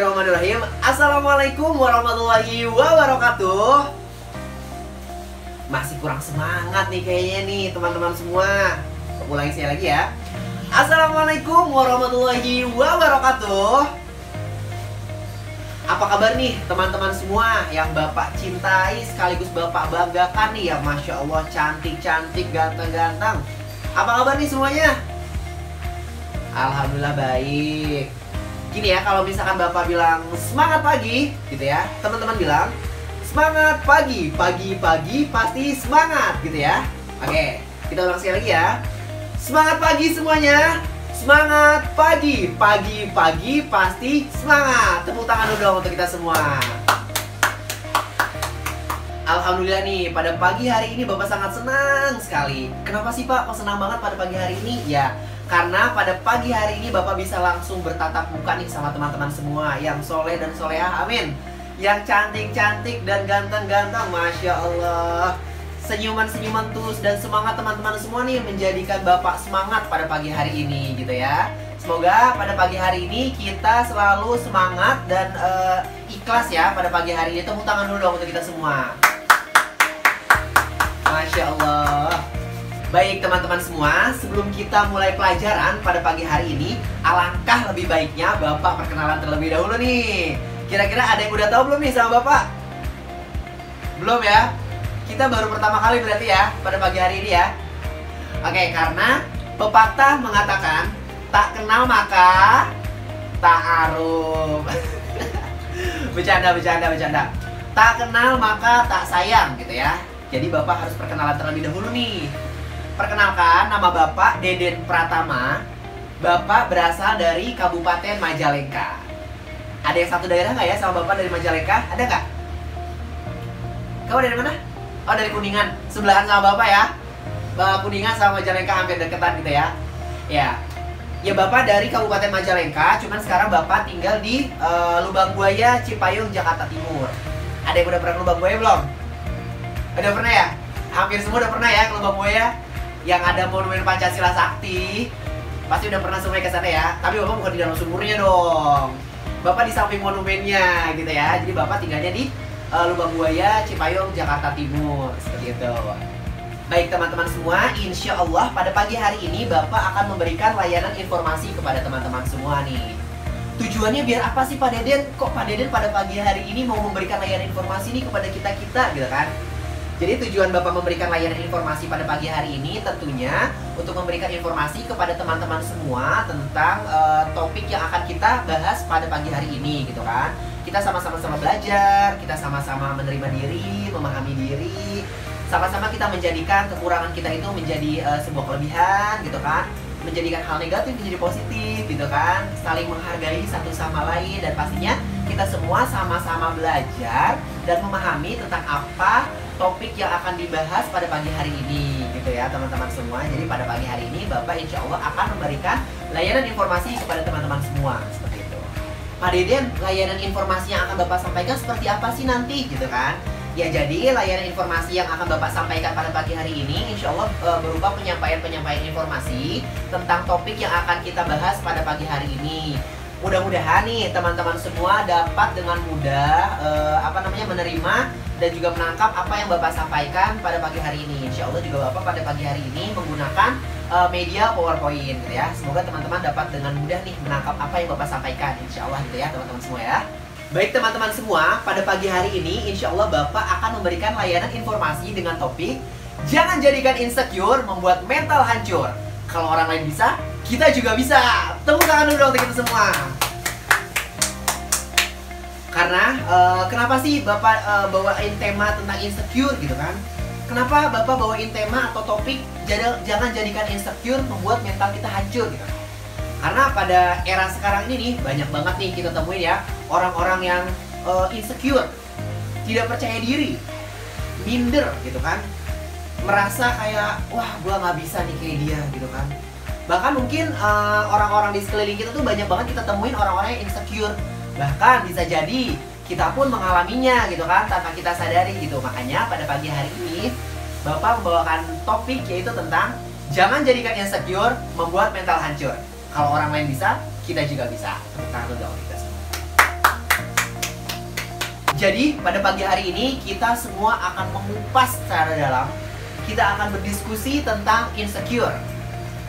Bismillahirrahmanirrahim. Assalamualaikum warahmatullahi wabarakatuh. Masih kurang semangat nih kayaknya nih teman-teman semua. Ulangi saya lagi ya. Assalamualaikum warahmatullahi wabarakatuh. Apa kabar nih teman-teman semua yang Bapak cintai sekaligus Bapak banggakan nih ya. Masya Allah, cantik-cantik, ganteng-ganteng. Apa kabar nih semuanya? Alhamdulillah baik. Gini ya, kalau misalkan Bapak bilang semangat pagi gitu ya, teman-teman bilang semangat pagi, pagi-pagi pasti semangat gitu ya. Oke, kita ulang sekali lagi ya. Semangat pagi semuanya. Semangat pagi, pagi-pagi pasti semangat. Tepuk tangan dulu dong untuk kita semua. Alhamdulillah nih, pada pagi hari ini Bapak sangat senang sekali. Kenapa sih Pak kok senang banget pada pagi hari ini? Ya, karena pada pagi hari ini Bapak bisa langsung bertatap muka nih sama teman-teman semua yang soleh dan solehah, amin. Yang cantik-cantik dan ganteng-ganteng, Masya Allah. Senyuman-senyuman tulus dan semangat teman-teman semua nih menjadikan Bapak semangat pada pagi hari ini gitu ya. Semoga pada pagi hari ini kita selalu semangat dan ikhlas ya pada pagi hari ini. Tepuk tangan dulu dong untuk kita semua. Masya Allah. Baik teman-teman semua, sebelum kita mulai pelajaran pada pagi hari ini, alangkah lebih baiknya Bapak perkenalan terlebih dahulu nih. Kira-kira ada yang udah tahu belum nih sama Bapak? Belum ya? Kita baru pertama kali berarti ya pada pagi hari ini ya. Oke, karena pepatah mengatakan tak kenal maka tak arum. Bercanda. Tak kenal maka tak sayang gitu ya. Jadi Bapak harus perkenalan terlebih dahulu nih. Perkenalkan, nama Bapak Deden Pratama. Bapak berasal dari Kabupaten Majalengka. Ada yang satu daerah nggak ya sama Bapak dari Majalengka? Ada nggak? Kamu dari mana? Oh, dari Kuningan. Sebelahan sama Bapak ya. Kuningan sama Majalengka hampir deketan gitu ya. Ya Bapak dari Kabupaten Majalengka. Cuman sekarang Bapak tinggal di Lubang Buaya, Cipayung, Jakarta Timur. Ada yang udah pernah ke Lubang Buaya belum? Udah pernah ya? Hampir semua udah pernah ya ke Lubang Buaya. Yang ada monumen Pancasila Sakti. Pasti udah pernah semuanya ke sana ya. Tapi Bapak bukan di dalam sumurnya dong. Bapak di samping monumennya gitu ya. Jadi Bapak tinggalnya di Lubang Buaya, Cipayung, Jakarta Timur. Seperti itu. Baik teman-teman semua, insya Allah pada pagi hari ini Bapak akan memberikan layanan informasi kepada teman-teman semua nih. Tujuannya biar apa sih Pak Deden? Kok Pak Deden pada pagi hari ini mau memberikan layanan informasi nih kepada kita-kita gitu kan? Jadi tujuan Bapak memberikan layanan informasi pada pagi hari ini tentunya untuk memberikan informasi kepada teman-teman semua tentang topik yang akan kita bahas pada pagi hari ini gitu kan. Kita sama-sama belajar, kita sama-sama menerima diri, memahami diri, sama-sama kita menjadikan kekurangan kita itu menjadi sebuah kelebihan gitu kan. Menjadikan hal negatif menjadi positif gitu kan. Saling menghargai satu sama lain dan pastinya kita semua sama-sama belajar dan memahami tentang apa topik yang akan dibahas pada pagi hari ini gitu ya teman-teman semua. Jadi pada pagi hari ini Bapak insya Allah akan memberikan layanan informasi kepada teman-teman semua seperti itu. Pak Deden, layanan informasi yang akan Bapak sampaikan seperti apa sih nanti gitu kan? Ya jadi layanan informasi yang akan Bapak sampaikan pada pagi hari ini insya Allah berupa penyampaian informasi tentang topik yang akan kita bahas pada pagi hari ini. Mudah-mudahan nih teman-teman semua dapat dengan mudah menerima dan juga menangkap apa yang Bapak sampaikan pada pagi hari ini. Insya Allah juga Bapak pada pagi hari ini menggunakan media PowerPoint gitu ya. Semoga teman-teman dapat dengan mudah nih menangkap apa yang Bapak sampaikan. Insya Allah gitu ya teman-teman semua ya. Baik teman-teman semua, pada pagi hari ini insya Allah Bapak akan memberikan layanan informasi dengan topik jangan jadikan insecure membuat mental hancur. Kalau orang lain bisa, kita juga bisa. Tepuk tangan dulu dong untuk kita semua. Karena kenapa sih Bapak bawain tema tentang insecure gitu kan? Kenapa Bapak bawain tema atau topik jangan jadikan insecure membuat mental kita hancur gitu? Karena pada era sekarang ini nih banyak banget nih kita temuin ya orang-orang yang insecure, tidak percaya diri, minder gitu kan, merasa kayak wah gua nggak bisa nih kayak dia gitu kan. Bahkan mungkin orang-orang di sekeliling kita tuh banyak banget kita temuin orang-orang yang insecure. Bahkan bisa jadi kita pun mengalaminya gitu kan tanpa kita sadari gitu. Makanya pada pagi hari ini Bapak membawakan topik yaitu tentang jangan jadikan insecure membuat mental hancur. Kalau orang lain bisa, kita juga bisa. Tepuk tangan dulu dong kita semua. Jadi pada pagi hari ini kita semua akan mengupas secara dalam. Kita akan berdiskusi tentang insecure.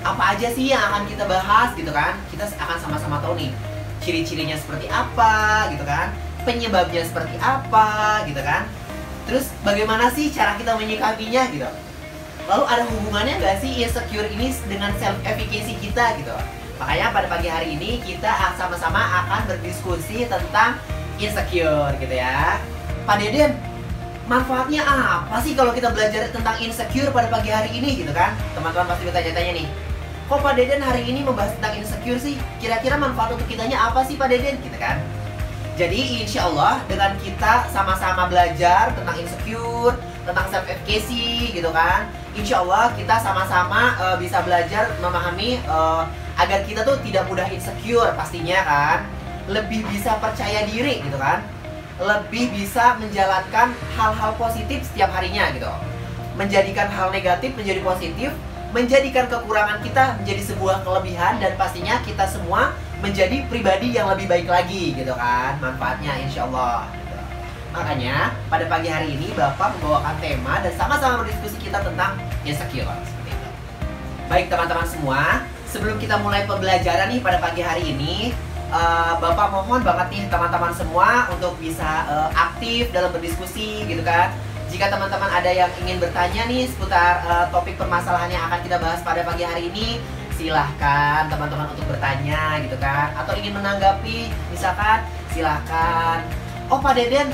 Apa aja sih yang akan kita bahas gitu kan? Kita akan sama-sama tahu nih ciri-cirinya seperti apa gitu kan? Penyebabnya seperti apa gitu kan? Terus bagaimana sih cara kita menyikapinya gitu? Lalu ada hubungannya nggak sih insecure ini dengan self efficacy kita gitu? Makanya pada pagi hari ini kita sama-sama akan berdiskusi tentang insecure gitu ya. Pak Deden, manfaatnya apa sih kalau kita belajar tentang insecure pada pagi hari ini gitu kan? Teman-teman pasti bertanya-tanya nih, kok Pak Deden hari ini membahas tentang insecure sih? Kira-kira manfaat untuk kitanya apa sih Pak Deden gitu kan? Jadi insya Allah dengan kita sama-sama belajar tentang insecure, tentang self efficacy gitu kan, insya Allah kita sama-sama bisa belajar memahami agar kita tuh tidak mudah insecure pastinya kan, lebih bisa percaya diri gitu kan, lebih bisa menjalankan hal-hal positif setiap harinya gitu, menjadikan hal negatif menjadi positif, menjadikan kekurangan kita menjadi sebuah kelebihan, dan pastinya kita semua menjadi pribadi yang lebih baik lagi gitu kan, manfaatnya insya Allah gitu. Makanya pada pagi hari ini Bapak membawakan tema dan sama-sama berdiskusi kita tentang insecure seperti itu. Baik teman-teman semua, sebelum kita mulai pembelajaran nih pada pagi hari ini, Bapak mohon banget nih teman-teman semua untuk bisa aktif dalam berdiskusi gitu kan. Jika teman-teman ada yang ingin bertanya nih seputar topik permasalahan yang akan kita bahas pada pagi hari ini, silahkan teman-teman untuk bertanya gitu kan, atau ingin menanggapi misalkan silahkan. Oh Pak Deden,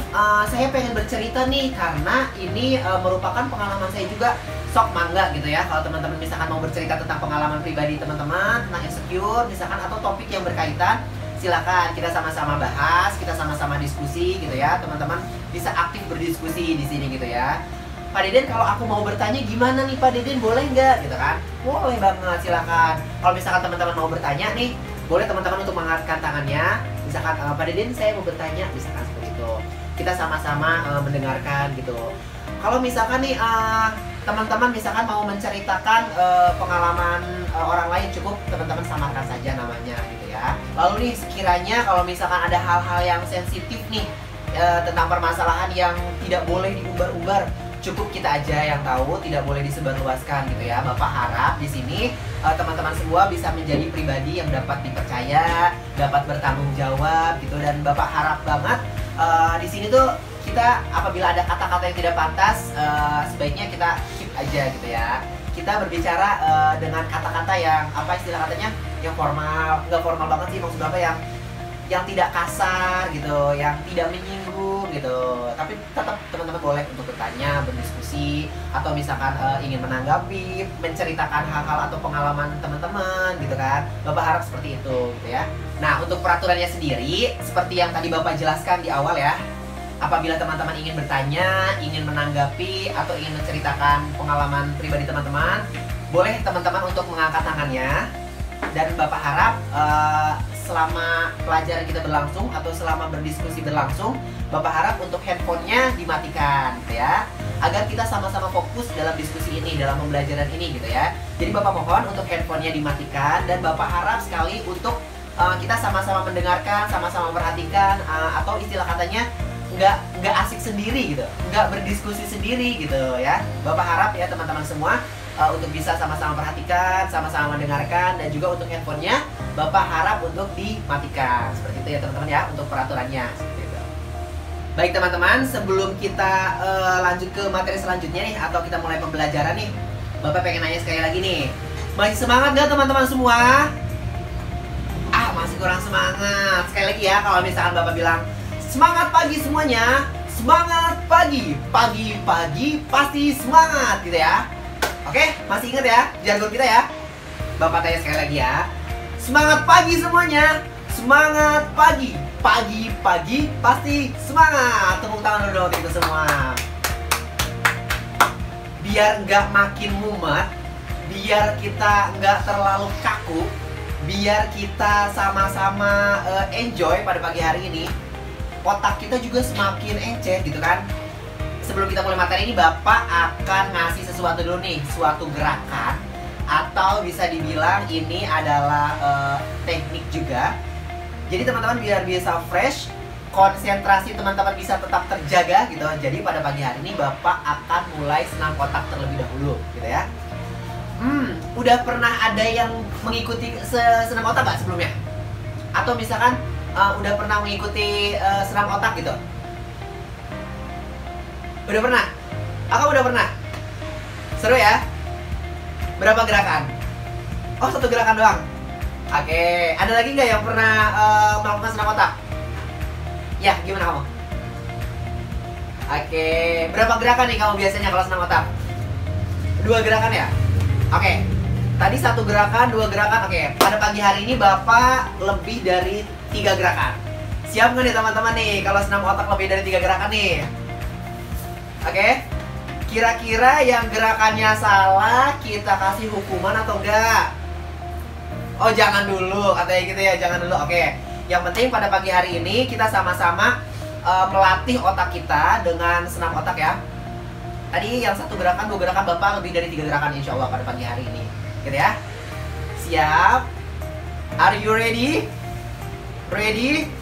saya pengen bercerita nih karena ini merupakan pengalaman saya juga, sok mangga gitu ya. Kalau teman-teman misalkan mau bercerita tentang pengalaman pribadi teman-teman tentang insecure misalkan, atau topik yang berkaitan, silakan kita sama-sama bahas, kita sama-sama diskusi gitu ya. Teman-teman bisa aktif berdiskusi di sini gitu ya. Pak Deden, kalau aku mau bertanya gimana nih Pak Deden, boleh nggak gitu kan? Boleh banget, silakan. Kalau misalkan teman-teman mau bertanya nih, boleh teman-teman untuk mengangkat tangannya. Misalkan Pak Deden, saya mau bertanya, misalkan seperti itu. Kita sama-sama mendengarkan gitu. Kalau misalkan nih teman-teman misalkan mau menceritakan pengalaman orang lain, cukup teman-teman samarkan saja namanya gitu ya. Lalu nih sekiranya kalau misalkan ada hal-hal yang sensitif nih tentang permasalahan yang tidak boleh diumbar-umbar, cukup kita aja yang tahu, tidak boleh disebarluaskan gitu ya. Bapak harap di sini teman-teman semua bisa menjadi pribadi yang dapat dipercaya, dapat bertanggung jawab gitu, dan Bapak harap banget di sini tuh kita apabila ada kata-kata yang tidak pantas, sebaiknya kita keep aja gitu ya. Kita berbicara dengan kata-kata yang apa istilah katanya, yang formal, nggak formal banget sih, maksud apa yang tidak kasar gitu, yang tidak menyinggung gitu. Tapi tetap teman-teman boleh untuk bertanya, berdiskusi, atau misalkan ingin menanggapi, menceritakan hal-hal atau pengalaman teman-teman gitu kan. Bapak harap seperti itu gitu ya. Nah, untuk peraturannya sendiri seperti yang tadi Bapak jelaskan di awal ya. Apabila teman-teman ingin bertanya, ingin menanggapi, atau ingin menceritakan pengalaman pribadi teman-teman, boleh teman-teman untuk mengangkat tangannya. Dan Bapak harap selama pelajaran kita berlangsung atau selama berdiskusi berlangsung, Bapak harap untuk handphonenya dimatikan gitu ya, agar kita sama-sama fokus dalam diskusi ini, dalam pembelajaran ini gitu ya. Jadi Bapak mohon untuk handphonenya dimatikan, dan Bapak harap sekali untuk kita sama-sama mendengarkan, sama-sama perhatikan, atau istilah katanya nggak asik sendiri gitu, nggak berdiskusi sendiri gitu ya. Bapak harap ya teman-teman semua untuk bisa sama-sama perhatikan, sama-sama mendengarkan, dan juga untuk handphonenya Bapak harap untuk dimatikan. Seperti itu ya teman-teman ya, untuk peraturannya seperti itu. Baik teman-teman, sebelum kita lanjut ke materi selanjutnya nih, atau kita mulai pembelajaran nih, Bapak pengen nanya sekali lagi nih, masih semangat gak teman-teman semua? Masih kurang semangat. Sekali lagi ya, kalau misalkan Bapak bilang semangat pagi semuanya, semangat pagi, pagi-pagi pasti semangat gitu ya. Oke, masih ingat ya jargon kita ya? Bapak tanya sekali lagi ya. Semangat pagi semuanya, semangat pagi, pagi-pagi pasti semangat. Tepuk tangan dulu dong itu semua. Biar nggak makin mumet, biar kita nggak terlalu kaku, biar kita sama-sama enjoy pada pagi hari ini, otak kita juga semakin encer gitu kan. Sebelum kita mulai materi ini, Bapak akan ngasih sesuatu dulu nih, suatu gerakan, atau bisa dibilang ini adalah teknik juga. Jadi teman-teman biar bisa fresh, konsentrasi teman-teman bisa tetap terjaga gitu. Jadi pada pagi hari ini Bapak akan mulai senam otak terlebih dahulu gitu ya. Udah pernah ada yang mengikuti senam otak nggak sebelumnya? Atau misalkan udah pernah mengikuti senam otak gitu? Udah pernah? Aku udah pernah. Seru ya? Berapa gerakan? Oh, 1 gerakan doang. Oke, ada lagi nggak yang pernah melakukan senam otak? Ya, gimana kamu? Oke, berapa gerakan nih kamu biasanya kalau senam otak? 2 gerakan ya? Oke, tadi 1 gerakan, 2 gerakan. Oke, pada pagi hari ini Bapak lebih dari 3 gerakan. Siap nggak nih teman-teman nih kalau senam otak lebih dari 3 gerakan nih? Oke, kira-kira yang gerakannya salah kita kasih hukuman atau enggak? Oh, jangan dulu, katanya gitu ya, jangan dulu. Oke, yang penting pada pagi hari ini kita sama-sama melatih otak kita dengan senam otak ya. Tadi yang 1 gerakan, 2 gerakan, Bapak lebih dari 3 gerakan insya Allah pada pagi hari ini, gitu ya. Siap? Are you ready? Ready?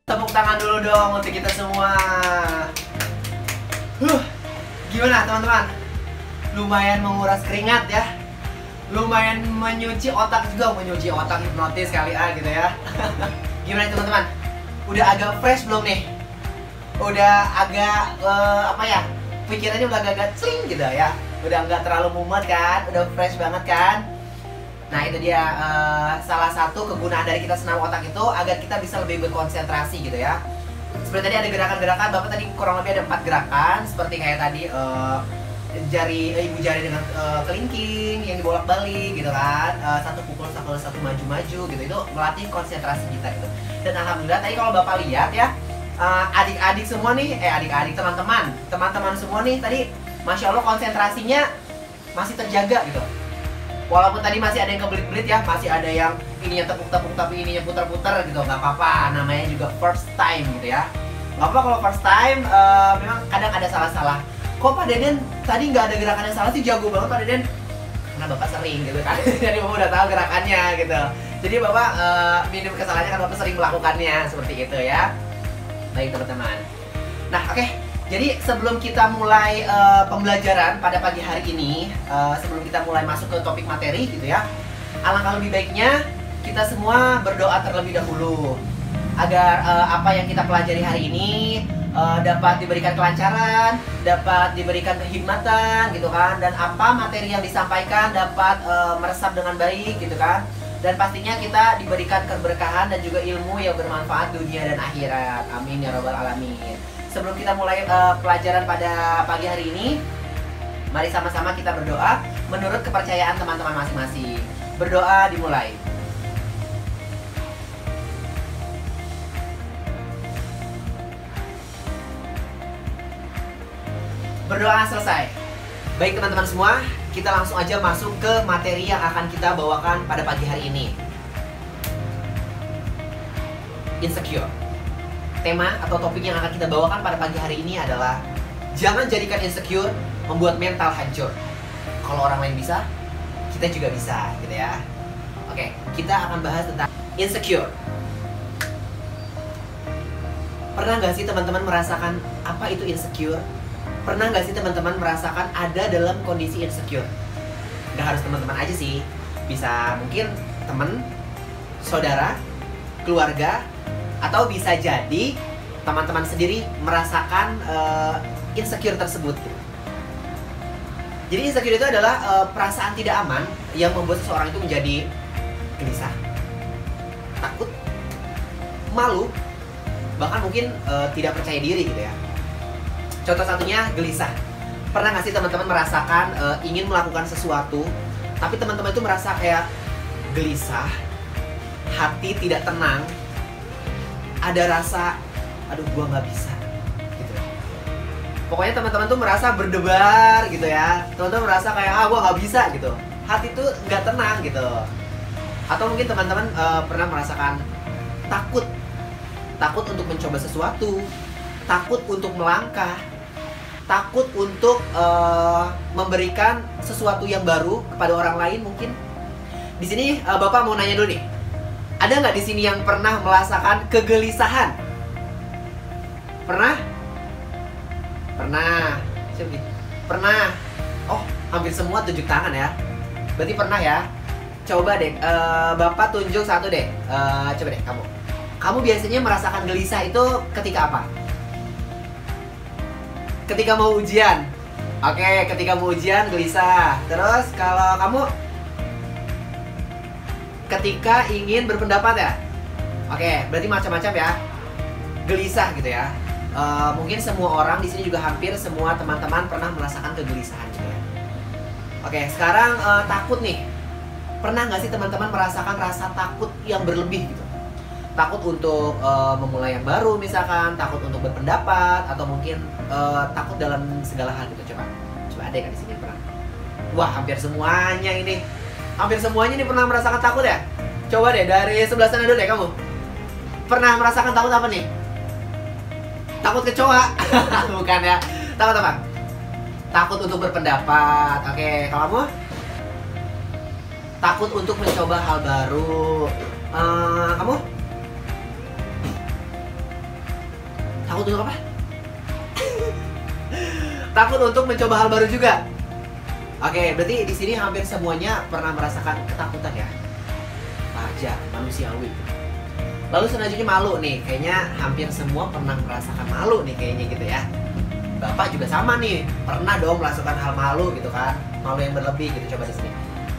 Tepuk tangan dulu dong untuk kita semua. Gimana teman-teman? Lumayan menguras keringat ya. Lumayan menyuci otak juga, menyuci otak hipnotis kali gitu ya. Gimana teman-teman? Udah agak fresh belum nih? Udah agak apa ya? Pikirannya udah agak cling gitu ya. Udah nggak terlalu mumet kan? Udah fresh banget kan? Nah itu dia salah satu kegunaan dari kita senam otak itu agar kita bisa lebih berkonsentrasi gitu ya. Seperti tadi ada gerakan-gerakan, Bapak tadi kurang lebih ada 4 gerakan. Seperti kayak tadi ibu jari dengan kelingking yang dibolak-balik gitu kan, satu pukul satu maju-maju gitu, itu melatih konsentrasi kita gitu. Dan alhamdulillah tadi kalau Bapak lihat ya, adik-adik semua nih, adik-adik teman-teman semua nih tadi, masya Allah konsentrasinya masih terjaga gitu. Walaupun tadi masih ada yang kebelit-belit ya, masih ada yang ininya tepuk-tepuk tapi ininya putar-putar gitu, nggak apa-apa, namanya juga first time gitu ya. Nggak apa kalau first time, memang kadang ada salah-salah. Kok Pak Deden tadi nggak ada gerakan yang salah sih, jago banget Pak Deden? Karena Bapak sering gitu kan, jadi Bapak udah tahu gerakannya gitu. Jadi Bapak minim kesalahannya kan Bapak sering melakukannya, seperti itu ya. Baik teman-teman. Nah oke. Jadi sebelum kita mulai pembelajaran pada pagi hari ini, sebelum kita mulai masuk ke topik materi gitu ya, alangkah lebih baiknya kita semua berdoa terlebih dahulu agar apa yang kita pelajari hari ini dapat diberikan kelancaran, dapat diberikan kehikmatan gitu kan, dan apa materi yang disampaikan dapat meresap dengan baik gitu kan, dan pastinya kita diberikan keberkahan dan juga ilmu yang bermanfaat dunia dan akhirat. Amin ya robbal alamin. Sebelum kita mulai pelajaran pada pagi hari ini, mari sama-sama kita berdoa menurut kepercayaan teman-teman masing-masing. Berdoa dimulai. Berdoa selesai. Baik teman-teman semua, kita langsung aja masuk ke materi yang akan kita bawakan pada pagi hari ini. Insecure. Tema atau topik yang akan kita bawakan pada pagi hari ini adalah jangan jadikan insecure membuat mental hancur. Kalau orang lain bisa, kita juga bisa gitu ya. Oke, kita akan bahas tentang insecure. Pernah nggak sih teman-teman merasakan apa itu insecure? Pernah nggak sih teman-teman merasakan ada dalam kondisi insecure? Nggak harus teman-teman aja sih, bisa mungkin teman, saudara, keluarga, atau bisa jadi teman-teman sendiri merasakan insecure tersebut. Jadi insecure itu adalah perasaan tidak aman yang membuat seseorang itu menjadi gelisah, takut, malu, bahkan mungkin tidak percaya diri gitu ya. Contoh satunya gelisah. Pernah nggak sih teman-teman merasakan ingin melakukan sesuatu, tapi teman-teman itu merasa kayak gelisah, hati tidak tenang, ada rasa, aduh gua nggak bisa gitu. Pokoknya teman-teman tuh merasa berdebar gitu ya. Teman-teman merasa kayak gua nggak bisa gitu. Hati tuh nggak tenang gitu. Atau mungkin teman-teman pernah merasakan takut untuk mencoba sesuatu, takut untuk melangkah, takut untuk memberikan sesuatu yang baru kepada orang lain mungkin. Di sini Bapak mau nanya dulu nih. Ada nggak di sini yang pernah merasakan kegelisahan? Pernah? Pernah. Pernah. Oh, hampir semua tunjuk tangan ya. Berarti pernah ya. Coba deh, Bapak tunjuk satu deh. Coba deh kamu. Kamu biasanya merasakan gelisah itu ketika apa? Ketika mau ujian. Oke, ketika mau ujian gelisah. Terus kalau kamu ketika ingin berpendapat ya? Oke, berarti macam-macam ya. Gelisah gitu ya. Mungkin semua orang di sini juga hampir semua teman-teman pernah merasakan kegelisahan gitu ya. Oke, sekarang takut nih. Pernah nggak sih teman-teman merasakan rasa takut yang berlebih gitu? Takut untuk memulai yang baru misalkan, takut untuk berpendapat, atau mungkin takut dalam segala hal gitu. Coba ada kan di sini pernah? Wah, hampir semuanya ini. Hampir semuanya ini pernah merasakan takut ya? Coba deh dari sebelah sana dulu deh kamu. Pernah merasakan takut apa nih? Takut kecoa? Bukan ya. Takut apa? Takut untuk berpendapat. Oke, kalau kamu? Takut untuk mencoba hal baru. Kamu? Takut untuk apa? Takut untuk mencoba hal baru juga. Oke, berarti di sini hampir semuanya pernah merasakan ketakutan ya. Wajar, manusiawi. Lalu selanjutnya malu nih, kayaknya hampir semua pernah merasakan malu nih kayaknya gitu ya. Bapak juga sama nih, pernah dong merasakan hal malu gitu kan, malu yang berlebih gitu. Coba di sini.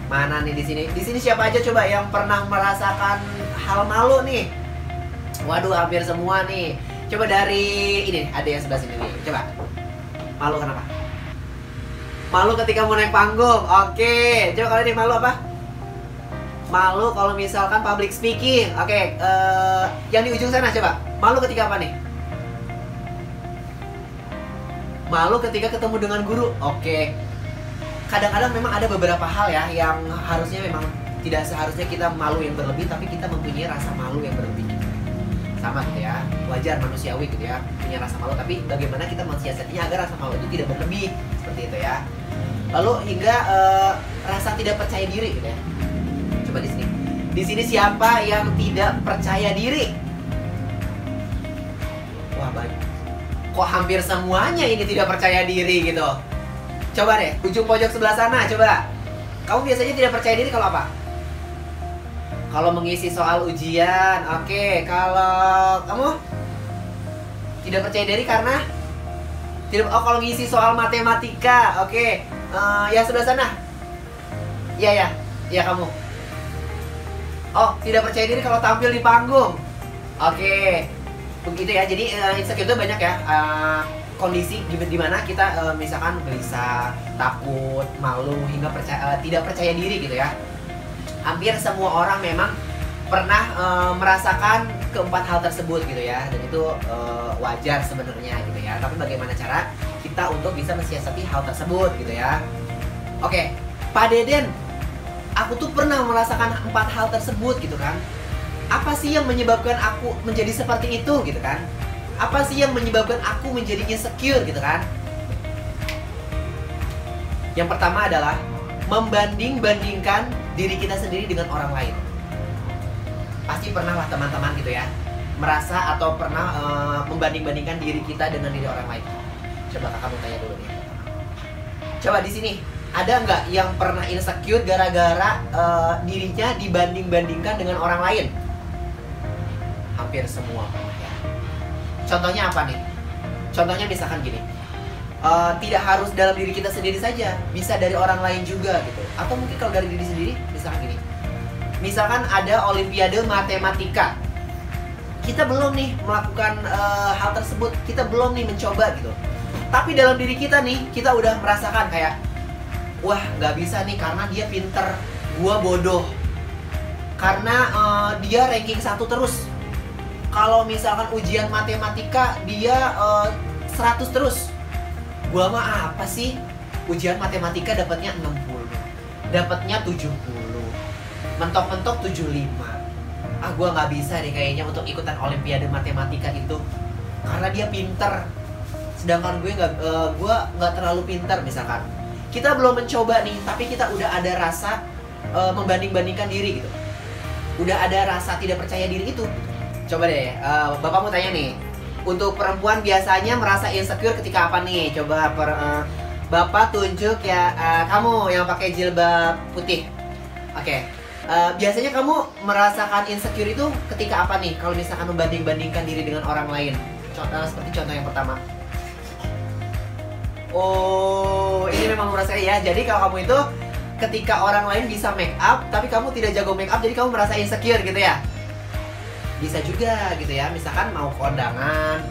Mana nih di sini? Di sini siapa aja coba yang pernah merasakan hal malu nih? Waduh, hampir semua nih. Coba dari ini, ada yang sebelah sini nih. Coba. Malu kenapa? Malu ketika mau naik panggung. Oke, coba kalian nih malu apa? Malu kalau misalkan public speaking. Oke, yang di ujung sana coba. Malu ketika apa nih? Malu ketika ketemu dengan guru. Oke. Kadang-kadang memang ada beberapa hal ya yang harusnya memang tidak seharusnya kita malu yang berlebih, tapi kita mempunyai rasa malu yang berlebih. Sama gitu ya, wajar manusiawi gitu ya, punya rasa malu, tapi bagaimana kita mensiasatinya agar rasa malu itu tidak berlebih, seperti itu ya. Lalu hingga rasa tidak percaya diri gitu ya. Coba di sini. Di sini siapa yang tidak percaya diri? Wah, banyak. Kok hampir semuanya ini tidak percaya diri gitu. Coba deh, ujung pojok sebelah sana, coba. Kamu biasanya tidak percaya diri kalau apa? Kalau mengisi soal ujian, oke. Kalau kamu tidak percaya diri karena tidak. Oh, kalau ngisi soal matematika, oke. Ya sebelah sana. Iya kamu. Oh, tidak percaya diri kalau tampil di panggung. Oke, begitu ya. Jadi insecure itu banyak ya. Kondisi di mana kita misalkan gelisah, takut, malu, hingga tidak percaya diri gitu ya. Hampir semua orang memang pernah merasakan keempat hal tersebut gitu ya, dan itu wajar sebenarnya gitu ya. Tapi bagaimana cara kita untuk bisa mensiasati hal tersebut gitu ya. Oke, Pak Deden, aku tuh pernah merasakan 4 hal tersebut gitu kan. Apa sih yang menyebabkan aku menjadi seperti itu gitu kan? Apa sih yang menyebabkan aku menjadi insecure gitu kan? Yang pertama adalah membanding-bandingkan diri kita sendiri dengan orang lain. Pasti pernah lah teman-teman gitu ya, merasa atau pernah membanding-bandingkan diri kita dengan diri orang lain. Coba kakak mau tanya dulu nih. Coba di sini, ada nggak yang pernah insecure gara-gara dirinya dibanding-bandingkan dengan orang lain? Hampir semua pernah ya. Contohnya apa nih? Contohnya misalkan gini, tidak harus dalam diri kita sendiri saja, bisa dari orang lain juga gitu. Atau mungkin kalau dari diri sendiri, misalkan gini, misalkan ada olimpiade matematika, kita belum nih melakukan hal tersebut, kita belum nih mencoba gitu. Tapi dalam diri kita nih, kita udah merasakan kayak, wah nggak bisa nih karena dia pinter, gua bodoh. Karena dia ranking 1 terus. Kalau misalkan ujian matematika dia 100 terus, gua mah apa sih? Ujian matematika dapatnya 60, dapatnya 70, mentok-mentok 75. Ah, gua nggak bisa deh kayaknya untuk ikutan olimpiade matematika itu, karena dia pinter, sedangkan gue nggak terlalu pinter misalkan. Kita belum mencoba nih, tapi kita udah ada rasa membanding-bandingkan diri gitu, udah ada rasa tidak percaya diri itu. Coba deh, Bapak mau tanya nih, untuk perempuan biasanya merasa insecure ketika apa nih? Coba Bapak tunjuk ya, kamu yang pakai jilbab putih. Oke, biasanya kamu merasakan insecure itu ketika apa nih? Kalau misalkan membanding-bandingkan diri dengan orang lain. Seperti contoh yang pertama. Oh, ini memang merasakan ya. Jadi kalau kamu itu ketika orang lain bisa make up, tapi kamu tidak jago make up, jadi kamu merasa insecure gitu ya? Bisa juga gitu ya, misalkan mau ke kondangan,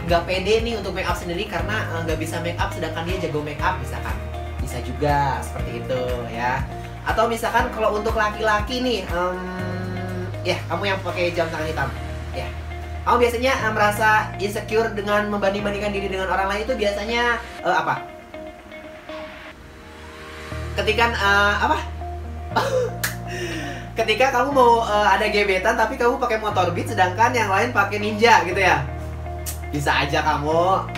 nggak pede nih untuk make up sendiri karena nggak bisa make up sedangkan dia jago make up misalkan. Bisa juga seperti itu ya. Atau misalkan kalau untuk laki-laki nih, ya kamu yang pakai jam tangan hitam ya, kamu biasanya merasa insecure dengan membanding-bandingkan diri dengan orang lain itu biasanya apa? Ketika apa? Ketika kamu mau ada gebetan tapi kamu pakai motor Beat sedangkan yang lain pakai Ninja gitu ya. Bisa aja kamu.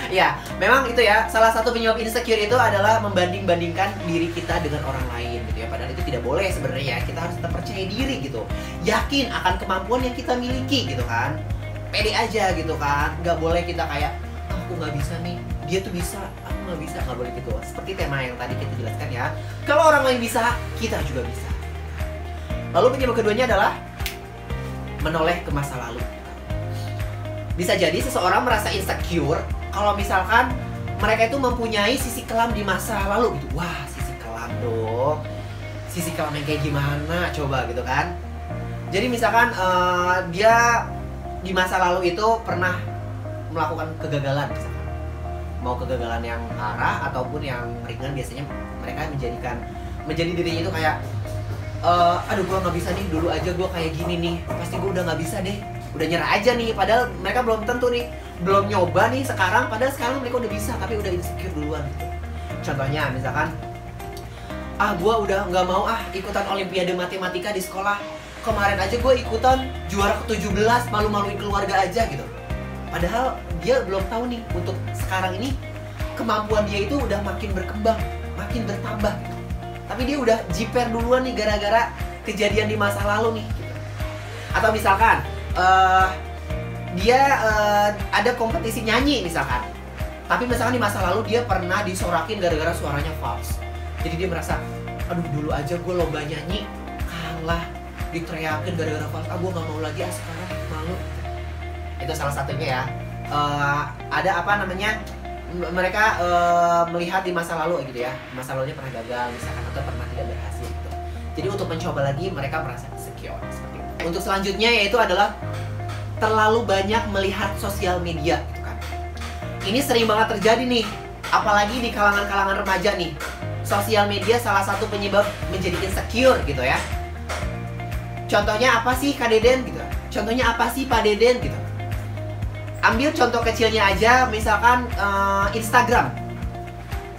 Ya, memang itu ya, salah satu penyebab insecure itu adalah membanding-bandingkan diri kita dengan orang lain gitu ya. Padahal itu tidak boleh sebenarnya. Kita harus tetap percaya diri gitu, yakin akan kemampuan yang kita miliki gitu kan. Pede aja gitu kan. Nggak boleh kita kayak, aku nggak bisa nih, dia tuh bisa, aku nggak bisa. Nggak boleh gitu. Seperti tema yang tadi kita jelaskan ya, kalau orang lain bisa, kita juga bisa. Lalu penyebab keduanya adalah menoleh ke masa lalu. Bisa jadi seseorang merasa insecure kalau misalkan mereka itu mempunyai sisi kelam di masa lalu gitu. Wah, sisi kelam dong. Sisi kelam yang kayak gimana coba gitu kan. Jadi misalkan dia di masa lalu itu pernah melakukan kegagalan misalkan, mau kegagalan yang parah ataupun yang ringan, biasanya mereka menjadi dirinya itu kayak aduh gue nggak bisa nih, dulu aja gue kayak gini nih, pasti gue udah nggak bisa deh, udah nyerah aja nih. Padahal mereka belum tentu nih, belum nyoba nih sekarang, padahal sekarang mereka udah bisa tapi udah insecure duluan gitu. Contohnya misalkan, gue udah nggak mau ikutan olimpiade matematika di sekolah, kemarin aja gue ikutan juara ke-17, malu-maluin keluarga aja gitu. Padahal dia belum tahu nih, untuk sekarang ini kemampuan dia itu udah makin berkembang, makin bertambah gitu. Tapi dia udah jiper duluan nih gara-gara kejadian di masa lalu nih gitu. Atau misalkan dia ada kompetisi nyanyi misalkan, tapi misalkan di masa lalu dia pernah disorakin gara-gara suaranya false. Jadi dia merasa, aduh dulu aja gue lomba nyanyi kalah, diteriakin gara-gara false, gue gak mau lagi sekarang, malu. Itu salah satunya ya. Ada apa namanya, mereka melihat di masa lalu gitu ya, masa lalunya pernah gagal misalkan, atau pernah tidak berhasil gitu. Jadi untuk mencoba lagi mereka merasa insecure seperti itu. Untuk selanjutnya yaitu adalah terlalu banyak melihat sosial media gitu kan. Ini sering banget terjadi nih, apalagi di kalangan-kalangan remaja nih. Sosial media salah satu penyebab menjadi insecure gitu ya. Contohnya apa sih Kak Deden gitu? Contohnya apa sih Pak Deden gitu? Ambil contoh kecilnya aja, misalkan Instagram.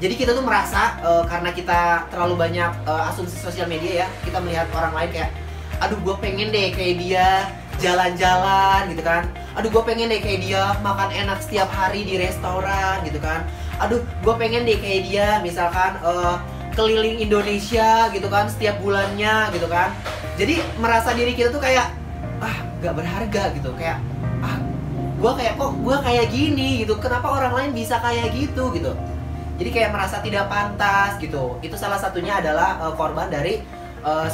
Jadi kita tuh merasa karena kita terlalu banyak asumsi sosial media ya, kita melihat orang lain kayak, aduh gue pengen deh kayak dia jalan-jalan gitu kan. Aduh gue pengen deh kayak dia makan enak setiap hari di restoran gitu kan. Aduh gue pengen deh kayak dia misalkan keliling Indonesia gitu kan setiap bulannya gitu kan. Jadi merasa diri kita tuh kayak gak berharga gitu, kayak gue kayak gini gitu, kenapa orang lain bisa kayak gitu gitu. Jadi kayak merasa tidak pantas gitu. Itu salah satunya adalah korban dari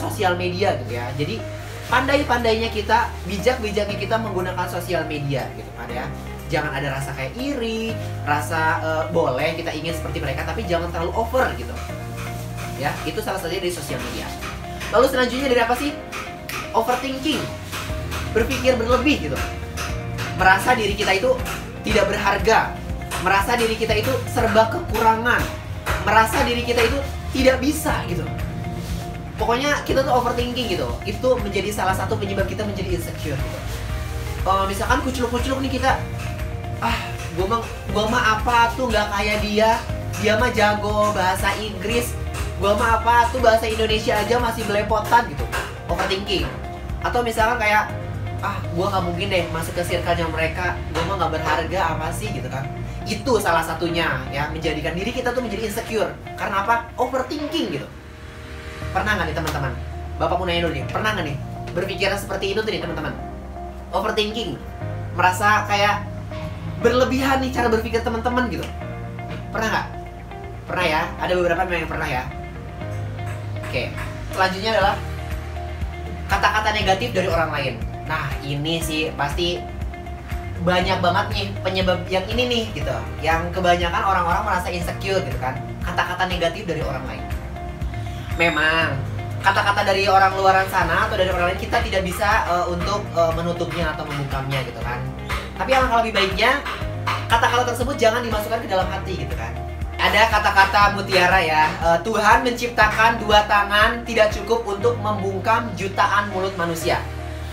sosial media gitu ya. Jadi pandai-pandainya kita, bijak-bijaknya kita menggunakan sosial media gitu kan ya. Jangan ada rasa kayak iri, rasa boleh kita ingin seperti mereka, tapi jangan terlalu over gitu ya. Itu salah satunya dari sosial media. Lalu selanjutnya dari apa sih? Overthinking, berpikir berlebih gitu. Merasa diri kita itu tidak berharga, merasa diri kita itu serba kekurangan, merasa diri kita itu tidak bisa gitu. Pokoknya kita tuh overthinking gitu. Itu menjadi salah satu penyebab kita menjadi insecure gitu. Misalkan kuculuk-kuculuk nih kita, gua mah apa tuh nggak kayak dia mah jago bahasa Inggris, gua mah apa tuh bahasa Indonesia aja masih belepotan gitu. Overthinking. Atau misalkan kayak, gue gak mungkin deh masuk ke circle-nya mereka, gue mah gak berharga apa sih gitu kan. Itu salah satunya ya, menjadikan diri kita tuh menjadi insecure. Karena apa? Overthinking gitu. Pernah gak nih teman-teman? Bapak mau nanya dulu nih, pernah gak nih berpikiran seperti itu tuh nih teman-teman? Overthinking, merasa kayak berlebihan nih cara berpikir teman-teman gitu. Pernah gak? Pernah ya? Ada beberapa yang pernah ya. Oke, selanjutnya adalah kata-kata negatif dari orang lain. Nah ini sih pasti banyak banget nih penyebab yang ini nih gitu, yang kebanyakan orang-orang merasa insecure gitu kan. Kata-kata negatif dari orang lain. Memang kata-kata dari orang luaran sana atau dari orang lain kita tidak bisa untuk menutupnya atau membungkamnya gitu kan. Tapi alangkah lebih baiknya kata-kata tersebut jangan dimasukkan ke dalam hati gitu kan. Ada kata-kata mutiara ya, Tuhan menciptakan dua tangan tidak cukup untuk membungkam jutaan mulut manusia,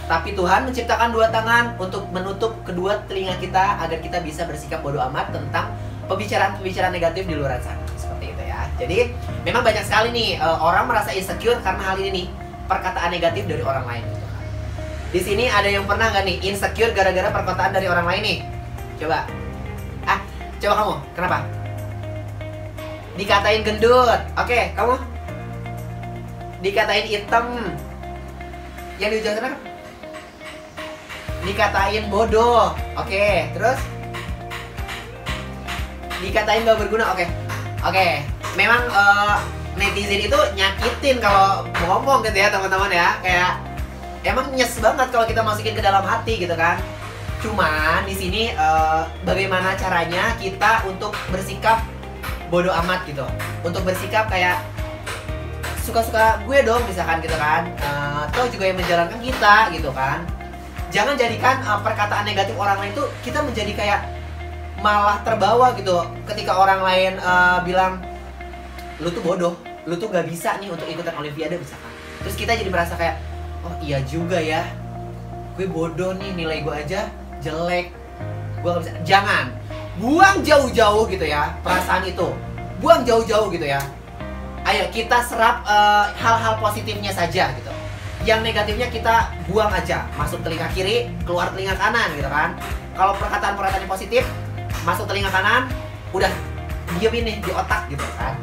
tapi Tuhan menciptakan dua tangan untuk menutup kedua telinga kita agar kita bisa bersikap bodoh amat tentang pembicaraan-pembicaraan negatif di luar sana. Seperti itu ya. Jadi memang banyak sekali nih orang merasa insecure karena hal ini nih, perkataan negatif dari orang lain gitu kan. Di sini ada yang pernah nggak nih insecure gara-gara perkataan dari orang lain nih? Coba. Coba kamu, kenapa? Dikatain gendut. Oke, kamu? Dikatain hitam. Yang di ujung sana? Dikatain bodoh. Oke, terus? Dikatain gak berguna. Oke. Memang netizen itu nyakitin kalau mau ngomong gitu ya teman-teman ya. Kayak emang nyes banget kalau kita masukin ke dalam hati gitu kan. Cuman di sini bagaimana caranya kita untuk bersikap bodoh amat gitu, untuk bersikap kayak suka-suka gue dong misalkan gitu kan. Atau juga yang menjalankan kita gitu kan. Jangan jadikan perkataan negatif orang lain itu kita menjadi kayak malah terbawa gitu. Ketika orang lain bilang, lu tuh bodoh, lu tuh gak bisa nih untuk ikutan Olimpiade misalkan. Terus kita jadi merasa kayak, oh iya juga ya, gue bodoh nih, nilai gue aja jelek, gue gak bisa. Jangan, buang jauh-jauh gitu ya perasaan itu. Buang jauh-jauh gitu ya. Ayo kita serap hal-hal positifnya saja gitu. Yang negatifnya kita buang aja. Masuk telinga kiri, keluar telinga kanan gitu kan. Kalau perkataan-perkataan yang positif masuk telinga kanan, udah diemin nih di otak gitu kan.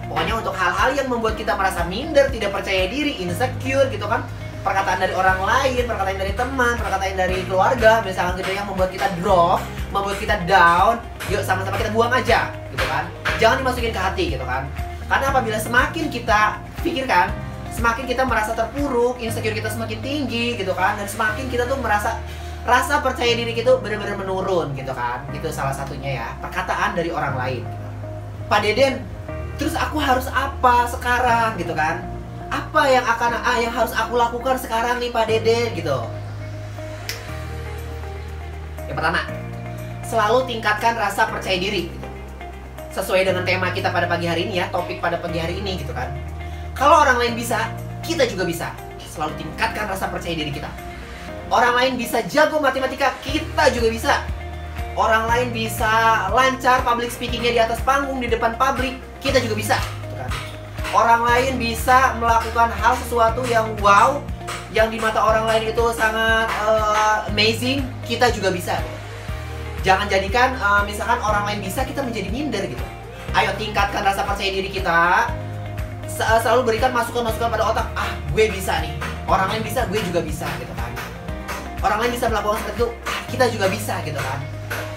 Pokoknya untuk hal-hal yang membuat kita merasa minder, tidak percaya diri, insecure gitu kan. Perkataan dari orang lain, perkataan dari teman, perkataan dari keluarga misalkan gitu yang membuat kita drop, membuat kita down, yuk sama-sama kita buang aja gitu kan. Jangan dimasukin ke hati gitu kan. Karena apabila semakin kita pikirkan, semakin kita merasa terpuruk, insecure kita semakin tinggi gitu kan. Dan semakin kita tuh merasa rasa percaya diri kita benar-benar menurun gitu kan. Itu salah satunya ya, perkataan dari orang lain gitu. Pak Deden, terus aku harus apa sekarang gitu kan? Apa yang harus aku lakukan sekarang nih Pak Deden gitu. Yang pertama, selalu tingkatkan rasa percaya diri gitu. Sesuai dengan tema kita pada pagi hari ini ya, topik pada pagi hari ini gitu kan. Kalau orang lain bisa, kita juga bisa. Selalu tingkatkan rasa percaya diri kita. Orang lain bisa jago matematika, kita juga bisa. Orang lain bisa lancar public speakingnya di atas panggung, di depan publik, kita juga bisa gitu kan. Orang lain bisa melakukan hal sesuatu yang wow, yang di mata orang lain itu sangat amazing, kita juga bisa gitu. Jangan jadikan misalkan orang lain bisa, kita menjadi minder gitu. Ayo tingkatkan rasa percaya diri kita. Selalu berikan masukan-masukan pada otak. Ah, gue bisa nih. Orang lain bisa, gue juga bisa gitu kan. Orang lain bisa melakukan seperti itu, kita juga bisa gitu kan.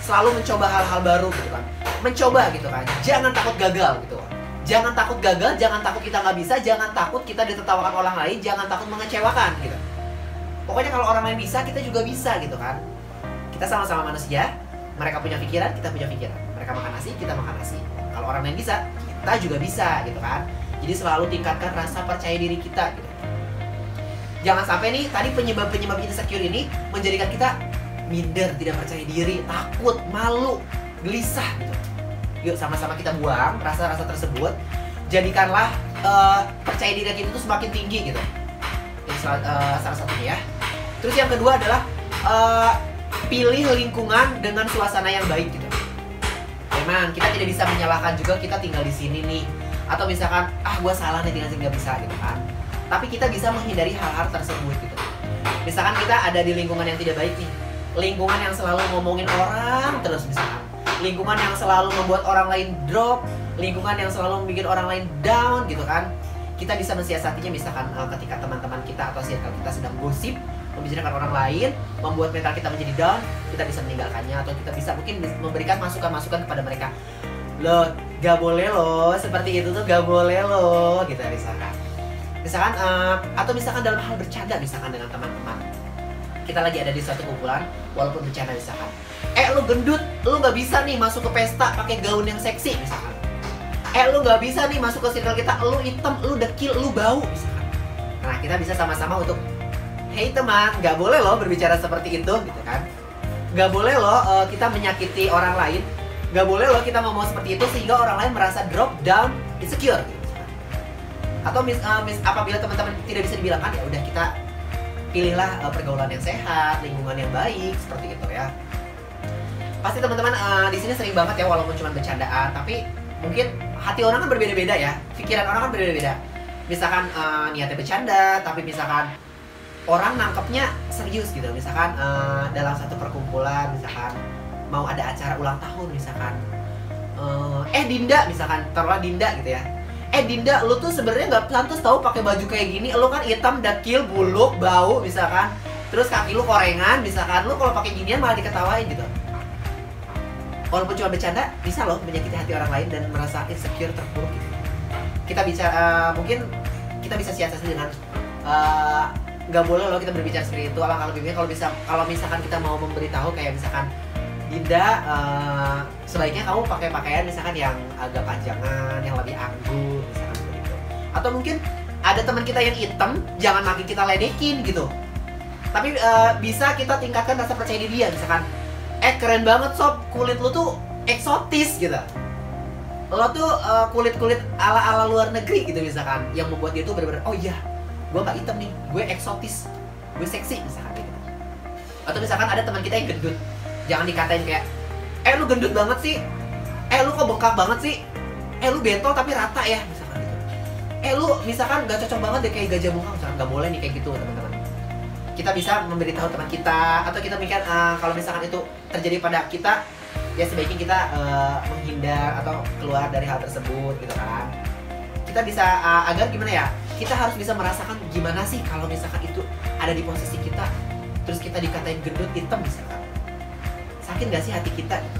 Selalu mencoba hal-hal baru gitu kan. Mencoba gitu kan. Jangan takut gagal gitu. Jangan takut gagal, jangan takut kita nggak bisa, jangan takut kita ditertawakan orang lain, jangan takut mengecewakan gitu. Pokoknya kalau orang lain bisa, kita juga bisa gitu kan. Kita sama-sama manusia. Mereka punya pikiran, kita punya pikiran. Mereka makan nasi, kita makan nasi. Kalau orang lain bisa, kita juga bisa gitu kan. Jadi selalu tingkatkan rasa percaya diri kita gitu. Jangan sampai nih tadi penyebab-penyebab insecure ini menjadikan kita minder, tidak percaya diri, takut, malu, gelisah gitu. Yuk sama-sama kita buang rasa-rasa tersebut. Jadikanlah percaya diri kita itu semakin tinggi gitu. Ini salah satunya ya. Terus yang kedua adalah pilih lingkungan dengan suasana yang baik gitu. Memang kita tidak bisa menyalahkan juga kita tinggal di sini nih. Atau misalkan, gue salah nih tinggal sini gak bisa gitu kan. Tapi kita bisa menghindari hal-hal tersebut gitu. Misalkan kita ada di lingkungan yang tidak baik nih. Lingkungan yang selalu ngomongin orang terus misalkan. Lingkungan yang selalu membuat orang lain drop. Lingkungan yang selalu bikin orang lain down gitu kan. Kita bisa mensiasatinya misalkan ketika teman-teman kita atau circle kita sedang gosip, membicarakan orang lain, membuat mental kita menjadi down, kita bisa meninggalkannya atau kita bisa mungkin memberikan masukan-masukan kepada mereka. Loh, gak boleh loh, seperti itu tuh gak boleh loh, gitu misalkan. Atau misalkan dalam hal bercanda misalkan dengan teman-teman. Kita lagi ada di suatu kumpulan, walaupun bercanda misalkan. Lu gendut, lu gak bisa nih masuk ke pesta pakai gaun yang seksi misalkan. Lu gak bisa nih masuk ke circle kita, lu hitam, lu dekil, lu bau misalkan. Nah, kita bisa sama-sama untuk hey teman, gak boleh loh berbicara seperti itu gitu kan. Gak boleh loh kita menyakiti orang lain. Gak boleh loh kita ngomong seperti itu sehingga orang lain merasa drop down, insecure gitu. Atau apabila teman-teman tidak bisa dibilangkan, ya udah kita pilihlah pergaulan yang sehat, lingkungan yang baik seperti itu ya. Pasti teman-teman di sini sering banget ya walaupun cuma bercandaan, tapi mungkin hati orang kan berbeda-beda ya, pikiran orang kan berbeda-beda. Misalkan niatnya bercanda, tapi misalkan orang nangkepnya serius gitu. Misalkan dalam satu perkumpulan, misalkan mau ada acara ulang tahun misalkan, Dinda misalkan, taruhlah Dinda gitu ya. Dinda, lu tuh sebenarnya nggak pantas tahu pakai baju kayak gini. Lu kan hitam, dekil, buluk, bau misalkan. Terus kaki lu korengan misalkan. Lu kalau pakai ginian malah diketawain gitu. Walaupun cuma bercanda, bisa loh menyakiti hati orang lain dan merasa insecure, terpuruk gitu. Kita bicara, mungkin kita bisa siasati dengan nggak boleh loh kita berbicara seperti itu. Alangkah lebih baik kalau misalkan kita mau memberitahu kayak misalkan, Dinda, sebaiknya kamu pakai pakaian misalkan yang agak panjangan, yang lebih anggun misalkan begitu. Atau mungkin ada teman kita yang hitam, jangan makin kita ledekin gitu. Tapi bisa kita tingkatkan rasa percaya diri dia. Misalkan, keren banget sob, kulit lu tuh eksotis gitu. Lo tuh kulit-kulit ala-ala luar negeri gitu misalkan. Yang membuat dia tuh bener-bener, oh iya, gue gak hitam nih, gue eksotis, gue seksi misalkan gitu. Atau misalkan ada teman kita yang gendut, jangan dikatain kayak, lu gendut banget sih, lu kok bengkak banget sih, lu bentol tapi rata ya misalkan gitu. Lu misalkan gak cocok banget deh kayak gajah muka misalkan. Gak boleh nih kayak gitu teman-teman. Kita bisa memberitahu teman kita, atau kita mikir kalau misalkan itu terjadi pada kita, ya sebaiknya kita menghindar atau keluar dari hal tersebut gitu kan. Kita bisa agar gimana ya, kita harus bisa merasakan gimana sih kalau misalkan itu ada di posisi kita, terus kita dikatain gendut, hitam misalkan. Sakit gak sih hati kita gitu?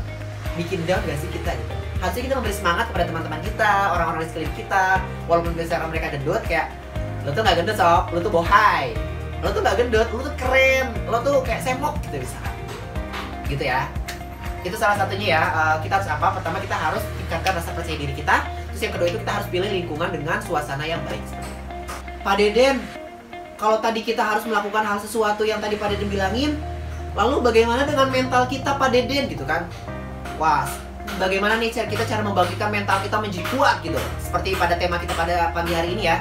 Bikin down gak sih kita gitu? Harusnya kita memberi semangat kepada teman-teman kita, orang-orang di sekeliling kita. Walaupun misalkan mereka gendut, kayak lo tuh gak gendut sob, lo tuh bohai, lo tuh gak gendut, lo tuh keren, lo tuh kayak semok gitu misalkan. Gitu ya. Itu salah satunya ya. Kita harus apa? Pertama kita harus tingkatkan rasa percaya diri kita. Terus yang kedua itu kita harus pilih lingkungan dengan suasana yang baik. Pak Deden, kalau tadi kita harus melakukan hal sesuatu yang tadi Pak Deden bilangin, lalu bagaimana dengan mental kita Pak Deden gitu kan? Wah, bagaimana nih cara membangkitkan mental kita menjadi kuat gitu. Seperti pada tema kita pada pagi hari ini ya.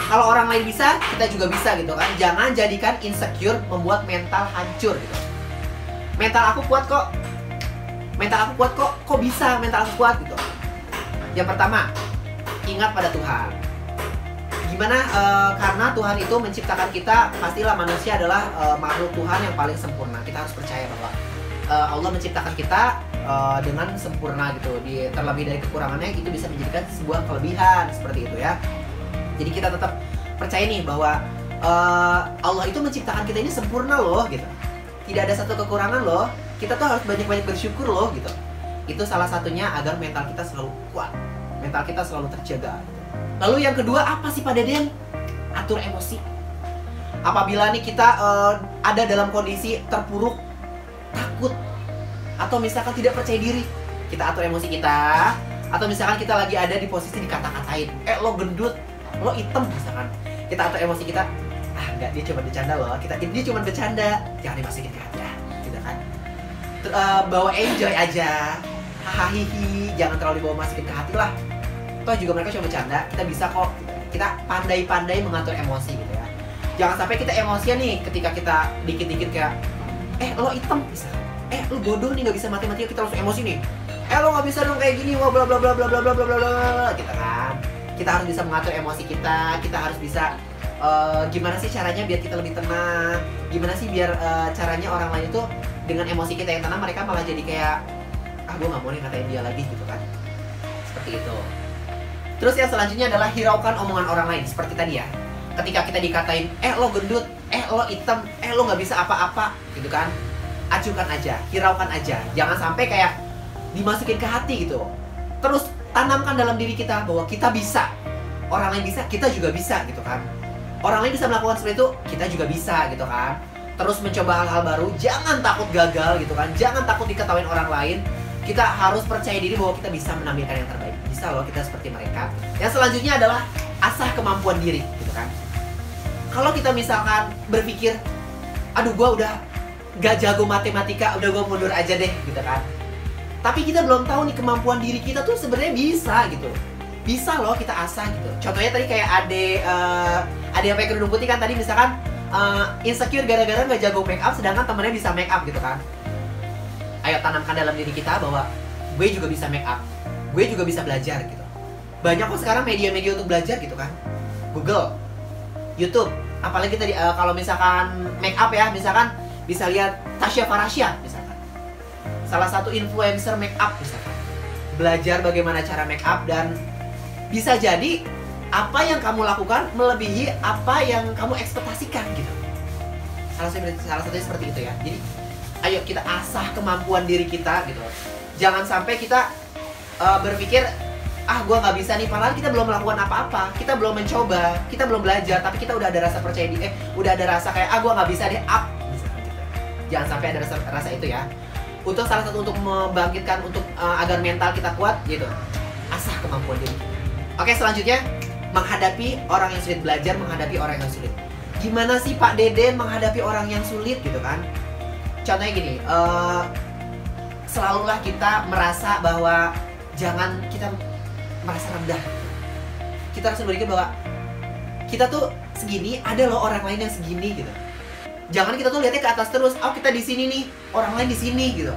Kalau orang lain bisa, kita juga bisa gitu kan. Jangan jadikan insecure membuat mental hancur gitu. Mental aku kuat kok. Kok bisa mental aku kuat gitu. Yang pertama, ingat pada Tuhan. Gimana? Karena Tuhan itu menciptakan kita, pastilah manusia adalah makhluk Tuhan yang paling sempurna. Kita harus percaya bahwa Allah menciptakan kita dengan sempurna gitu. Terlebih dari kekurangannya itu bisa menjadikan sebuah kelebihan seperti itu ya. Jadi kita tetap percaya nih bahwa Allah itu menciptakan kita ini sempurna loh gitu. Tidak ada satu kekurangan loh. Kita tuh harus banyak-banyak bersyukur loh gitu. Itu salah satunya agar mental kita selalu kuat, mental kita selalu terjaga gitu. Lalu yang kedua apa sih Pak Deden? Atur emosi. Apabila nih kita ada dalam kondisi terpuruk, takut, atau misalkan tidak percaya diri, kita atur emosi kita. Atau misalkan kita lagi ada di posisi dikata-katain, lo gendut, lo hitam misalkan, kita atur emosi kita. Enggak, dia cuma bercanda loh, dia cuma bercanda, jangan dimasukin ke hati gitu kan. Bawa enjoy aja, hahihi, jangan terlalu dibawa masukin ke hati lah. Toh juga mereka cuma bercanda, kita bisa kok. Kita pandai-pandai mengatur emosi gitu ya. Jangan sampai kita emosian nih ketika kita dikit-dikit kayak, lo hitam misalkan, lo bodoh nih nggak bisa matematika, kita langsung emosi nih. Lo nggak bisa dong kayak gini, wah bla bla bla bla bla bla bla bla gitu kan. Kita harus bisa mengatur emosi kita harus bisa gimana sih caranya biar kita lebih tenang, gimana sih biar caranya orang lain itu dengan emosi kita yang tenang, mereka malah jadi kayak, gue gak mau nih ngatain dia lagi gitu kan. Seperti itu. Terus yang selanjutnya adalah hiraukan omongan orang lain. Seperti tadi ya, ketika kita dikatain, lo gendut, lo hitam, lo gak bisa apa-apa gitu kan, acuhkan aja, hiraukan aja. Jangan sampai kayak dimasukin ke hati gitu. Terus tanamkan dalam diri kita bahwa kita bisa. Orang lain bisa, kita juga bisa gitu kan. Orang lain bisa melakukan seperti itu, kita juga bisa gitu kan. Terus mencoba hal-hal baru, jangan takut gagal gitu kan. Jangan takut diketawain orang lain. Kita harus percaya diri bahwa kita bisa menampilkan yang terbaik. Bisa loh kita seperti mereka. Yang selanjutnya adalah asah kemampuan diri gitu kan. Kalau kita misalkan berpikir, aduh gue udah gak jago matematika, udah gue mundur aja deh gitu kan. Tapi kita belum tahu nih kemampuan diri kita tuh sebenarnya bisa gitu. Bisa loh kita asah gitu. Contohnya tadi kayak ada yang pakai kerudung putih kan tadi misalkan insecure gara-gara nggak jago make up, sedangkan temennya bisa make up gitu kan. Ayo tanamkan dalam diri kita bahwa gue juga bisa make up, gue juga bisa belajar gitu. Banyak kok sekarang media-media untuk belajar gitu kan. Google, YouTube, apalagi tadi kalau misalkan make up ya, misalkan bisa lihat Tasya Farasya misalkan, salah satu influencer make up misalkan. Belajar bagaimana cara make up dan bisa jadi apa yang kamu lakukan melebihi apa yang kamu ekspektasikan gitu. Salah satunya seperti itu ya. Jadi ayo kita asah kemampuan diri kita gitu. Jangan sampai kita berpikir gue nggak bisa nih, padahal kita belum melakukan apa-apa, kita belum mencoba, kita belum belajar, tapi kita udah ada rasa percaya diri, udah ada rasa kayak gue nggak bisa deh misalkan gitu. Jangan sampai ada rasa itu ya. Untuk salah satu untuk membangkitkan untuk agar mental kita kuat gitu, asah kemampuan diri. Oke, selanjutnya menghadapi orang yang sulit, belajar menghadapi orang yang sulit. gimana sih Pak Deden menghadapi orang yang sulit gitu kan. Contohnya gini, selalulah kita merasa bahwa jangan kita merasa rendah. Kita harus berpikir bahwa kita tuh segini, ada loh orang lain yang segini gitu. Jangan kita tuh lihatnya ke atas terus, oh kita di sini nih, orang lain di sini gitu.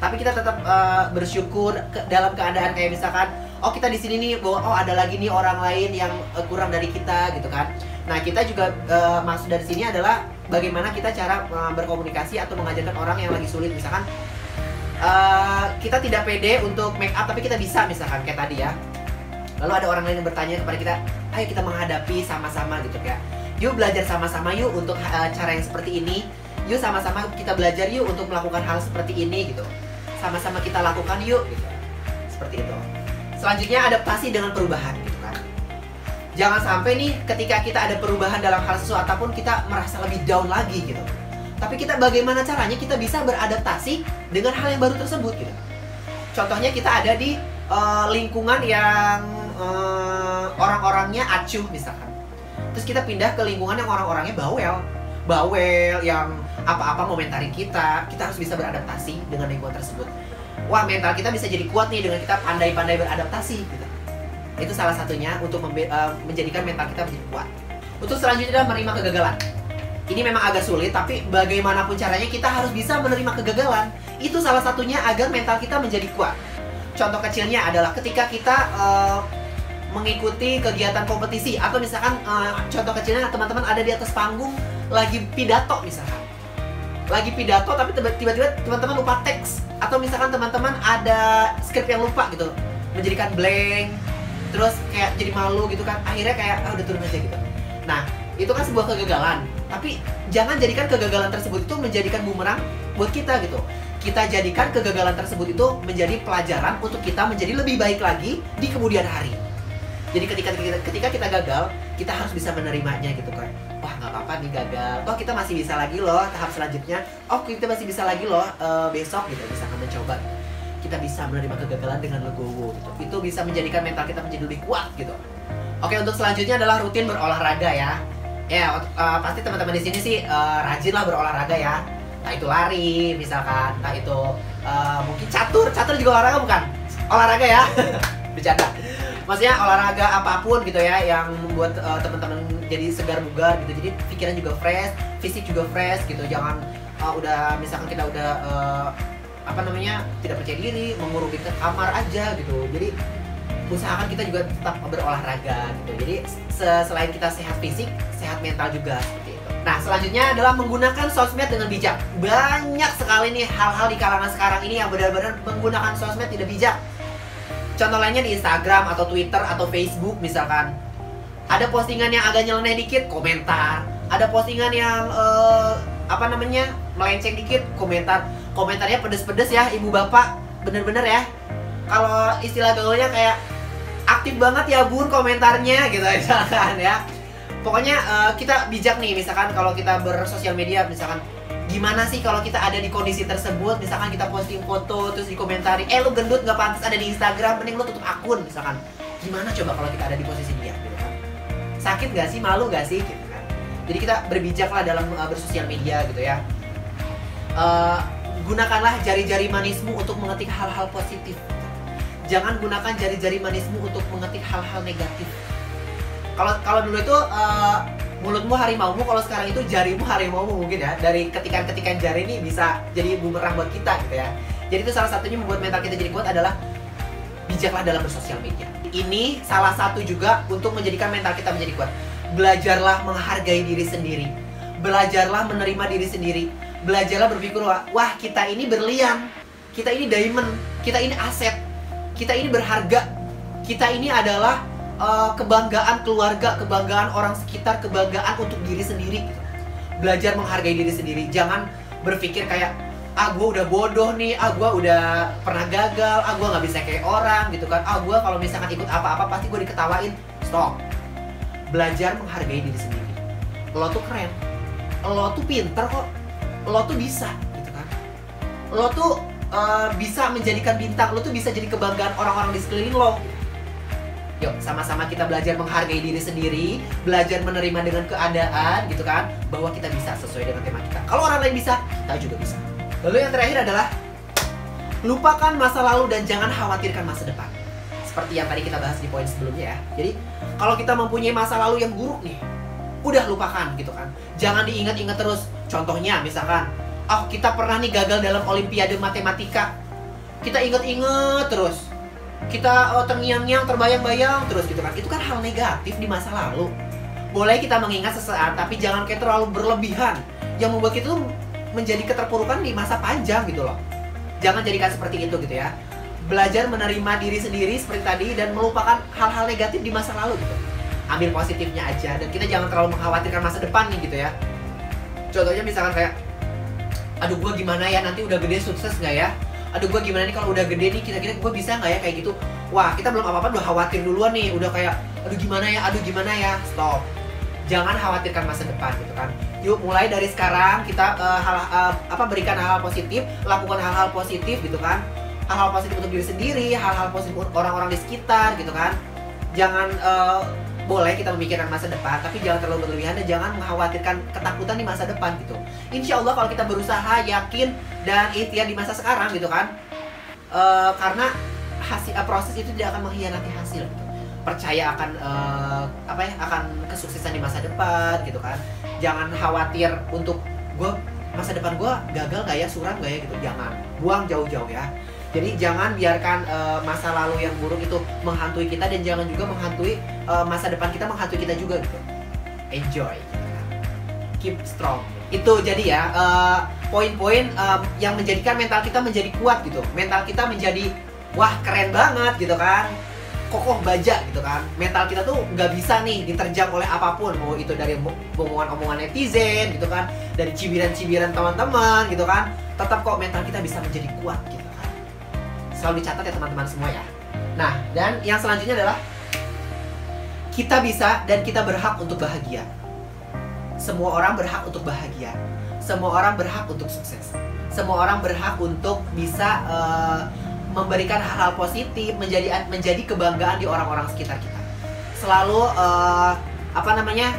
Tapi kita tetap bersyukur dalam keadaan kayak misalkan, oh kita di sini nih, bahwa oh ada lagi nih orang lain yang kurang dari kita gitu kan. Nah kita juga maksud dari sini adalah bagaimana kita cara berkomunikasi atau mengajarkan orang yang lagi sulit. Misalkan kita tidak pede untuk make up tapi kita bisa misalkan kayak tadi ya. Lalu ada orang lain yang bertanya kepada kita, ayo kita menghadapi sama-sama gitu ya. Yuk belajar sama-sama yuk untuk cara yang seperti ini. Yuk sama-sama kita belajar yuk untuk melakukan hal seperti ini gitu. Sama-sama kita lakukan yuk gitu. Seperti itu. Selanjutnya adaptasi dengan perubahan gitu kan. Jangan sampai nih ketika kita ada perubahan dalam hal sesuatu apapun kita merasa lebih down lagi gitu. Tapi kita bagaimana caranya kita bisa beradaptasi dengan hal yang baru tersebut gitu. Contohnya kita ada di lingkungan yang orang-orangnya acuh misalkan. Terus kita pindah ke lingkungan yang orang-orangnya bawel yang apa-apa ngomentari kita harus bisa beradaptasi dengan lingkungan tersebut. Wah, mental kita bisa jadi kuat nih dengan kita pandai-pandai beradaptasi gitu. Itu salah satunya untuk menjadikan mental kita menjadi kuat. Untuk selanjutnya adalah menerima kegagalan. Ini memang agak sulit, tapi bagaimanapun caranya kita harus bisa menerima kegagalan. Itu salah satunya agar mental kita menjadi kuat. Contoh kecilnya adalah ketika kita mengikuti kegiatan kompetisi, atau misalkan contoh kecilnya teman-teman ada di atas panggung lagi pidato misalkan. Lagi pidato tapi tiba-tiba teman-teman lupa teks, atau misalkan teman-teman ada skrip yang lupa gitu, menjadikan blank, terus kayak jadi malu gitu kan, akhirnya kayak udah turun aja gitu. Nah itu kan sebuah kegagalan, tapi jangan jadikan kegagalan tersebut itu menjadikan bumerang buat kita gitu. Kita jadikan kegagalan tersebut itu menjadi pelajaran untuk kita menjadi lebih baik lagi di kemudian hari. Jadi ketika kita gagal, kita harus bisa menerimanya gitu kan. Wah nggak apa-apa nih gagal, toh kita masih bisa lagi loh tahap selanjutnya. Oh kita masih bisa lagi loh besok gitu, misalkan mencoba. Kita bisa menerima kegagalan dengan legowo gitu. Itu bisa menjadikan mental kita menjadi lebih kuat gitu. Oke, untuk selanjutnya adalah rutin berolahraga ya. Ya pasti teman-teman di sini sih rajin lah berolahraga ya. Entah itu lari misalkan, entah itu mungkin catur juga olahraga bukan? Olahraga ya. Bercanda. Maksudnya olahraga apapun gitu ya yang membuat teman-teman jadi segar bugar gitu. Jadi pikiran juga fresh, fisik juga fresh gitu. Jangan udah misalkan kita udah tidak percaya diri, mengurung di kamar aja gitu. Jadi usahakan kita juga tetap berolahraga gitu. Jadi selain kita sehat fisik, sehat mental juga seperti itu. Nah selanjutnya adalah menggunakan sosmed dengan bijak. Banyak sekali nih hal-hal di kalangan sekarang ini yang benar-benar menggunakan sosmed tidak bijak. Contoh lainnya di Instagram atau Twitter atau Facebook misalkan. Ada postingan yang agak nyeleneh dikit, komentar. Ada postingan yang melenceng dikit, komentar. Komentarnya pedes-pedes ya ibu bapak, bener-bener ya. Kalau istilah gaulnya kayak aktif banget ya bun komentarnya gitu misalkan ya. Pokoknya kita bijak nih misalkan kalau kita bersosial media misalkan. Gimana sih kalau kita ada di kondisi tersebut, misalkan kita posting foto terus dikomentari, lu gendut nggak pantas ada di Instagram, mending lu tutup akun misalkan. Gimana coba kalau kita ada di posisi dia gitu kan? Sakit gak sih, malu gak sih gitu kan? Jadi kita berbijak lah dalam bersosial media gitu ya. Gunakanlah jari-jari manismu untuk mengetik hal-hal positif. Jangan gunakan jari-jari manismu untuk mengetik hal-hal negatif. Kalau dulu itu mulutmu harimaumu, kalau sekarang itu jarimu harimaumu mungkin ya. Dari ketikan-ketikan jari ini bisa jadi bumerang buat kita gitu ya. Jadi itu salah satunya membuat mental kita jadi kuat adalah bijaklah dalam bersosial media. Ini salah satu juga untuk menjadikan mental kita menjadi kuat. Belajarlah menghargai diri sendiri. Belajarlah menerima diri sendiri. Belajarlah berpikir wah kita ini berlian, kita ini diamond, kita ini aset, kita ini berharga, kita ini adalah kebanggaan keluarga, kebanggaan orang sekitar, kebanggaan untuk diri sendiri gitu. Belajar menghargai diri sendiri. Jangan berpikir kayak gue udah bodoh nih, gue udah pernah gagal, gue nggak bisa kayak orang gitu kan, gue kalau misalkan ikut apa-apa pasti gue diketawain. Stop. Belajar menghargai diri sendiri. Lo tuh keren, lo tuh pinter kok, lo tuh bisa gitu kan. Lo tuh bisa menjadikan bintang, lo tuh bisa jadi kebanggaan orang-orang di sekeliling lo. Yuk, sama-sama kita belajar menghargai diri sendiri, belajar menerima dengan keadaan gitu kan, bahwa kita bisa sesuai dengan tema kita. Kalau orang lain bisa, kita juga bisa. Lalu yang terakhir adalah lupakan masa lalu dan jangan khawatirkan masa depan. Seperti yang tadi kita bahas di poin sebelumnya ya. Jadi, kalau kita mempunyai masa lalu yang buruk nih, udah lupakan gitu kan. Jangan diingat-ingat terus. Contohnya misalkan, oh kita pernah nih gagal dalam olimpiade matematika. Kita inget-inget terus. Kita terngiang-ngiang, terbayang-bayang terus gitu kan. Itu kan hal negatif di masa lalu. Boleh kita mengingat sesaat, tapi jangan kayak terlalu berlebihan yang membuat kita tuh menjadi keterpurukan di masa panjang gitu loh. Jangan jadikan seperti itu gitu ya. Belajar menerima diri sendiri seperti tadi dan melupakan hal-hal negatif di masa lalu gitu. Ambil positifnya aja dan kita jangan terlalu mengkhawatirkan masa depan nih gitu ya. Contohnya misalkan kayak, aduh gue gimana ya nanti udah gede sukses nggak ya? Aduh gue gimana nih kalau udah gede nih, kira-kira gue bisa nggak ya kayak gitu. Wah kita belum apa-apa udah khawatir duluan nih. Udah kayak aduh gimana ya. Stop. Jangan khawatirkan masa depan gitu kan. Yuk mulai dari sekarang kita berikan hal-hal positif, lakukan hal-hal positif gitu kan. Hal-hal positif untuk diri sendiri, hal-hal positif untuk orang-orang di sekitar gitu kan. Jangan boleh kita memikirkan masa depan, tapi jangan terlalu berlebihan dan jangan mengkhawatirkan ketakutan di masa depan gitu. Insya Allah kalau kita berusaha, yakin dan ikhtiar di masa sekarang gitu kan, karena proses itu tidak akan mengkhianati hasil gitu. Percaya akan akan kesuksesan di masa depan gitu kan. Jangan khawatir untuk masa depan gue gagal gak ya, suram gak ya gitu. Jangan, buang jauh-jauh ya. Jadi jangan biarkan masa lalu yang buruk itu menghantui kita dan jangan juga menghantui masa depan kita, menghantui kita juga gitu. Enjoy, keep strong. Itu jadi ya poin-poin yang menjadikan mental kita menjadi kuat gitu. Mental kita menjadi wah keren banget gitu kan, kokoh baja gitu kan. Mental kita tuh nggak bisa nih diterjang oleh apapun, mau itu dari omongan-omongan netizen gitu kan, dari cibiran-cibiran teman-teman gitu kan. Tetap kok mental kita bisa menjadi kuat gitu. Selalu dicatat ya teman-teman semua ya. Nah, dan yang selanjutnya adalah kita bisa dan kita berhak untuk bahagia. Semua orang berhak untuk bahagia. Semua orang berhak untuk sukses. Semua orang berhak untuk bisa memberikan hal-hal positif, menjadi kebanggaan di orang-orang sekitar kita. Selalu